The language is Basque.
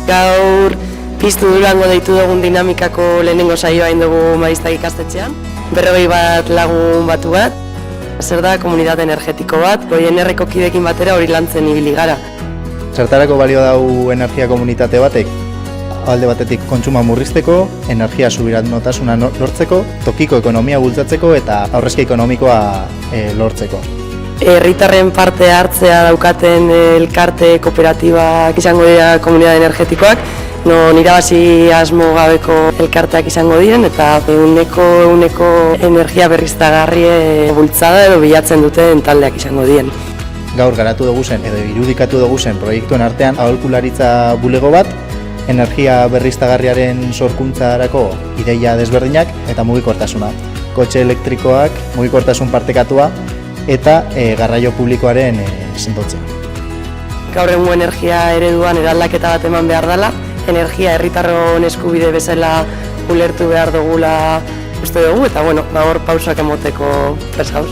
Gaur piztu Durango deitu dugun dinamikako lehenengo saioa egin dugu Maiztegi ikastetxean. 40 bat lagun batu bat. Zer da komunitate energetiko bat, Goienerreko kidekin batera hori lantzen ibili gara. Zertarako balio dau energia komunitate batek? Alde batetik kontsuma murrizteko, energia subiranotasuna lortzeko, tokiko ekonomia bultzatzeko eta aurrezki ekonomikoa lortzeko. Herritarren parte hartzea daukaten elkarte kooperatibak izango dira komunitate energetikoak, non irabazi asmo gabeko elkarteak izango diren eta eguneko energia berriztagarri bultzada edo bilatzen duten taldeak izango diren. Gaur garatu dugu zen edo irudikatu dugu zen proiektuen artean aholkularitza bulego bat, energia berriztagarriaren sorkuntzarako ideia desberdinak eta mugikortasuna. Kotxe elektrikoak, mugikortasun partekatua eta garraio publikoaren sendotzea. Gaur egungo energia ereduan eraldaketa bat eman behar dela, energia herritarron eskubide bezala ulertu behar dugula uste dugu eta hor pausak emoteko prest gauz.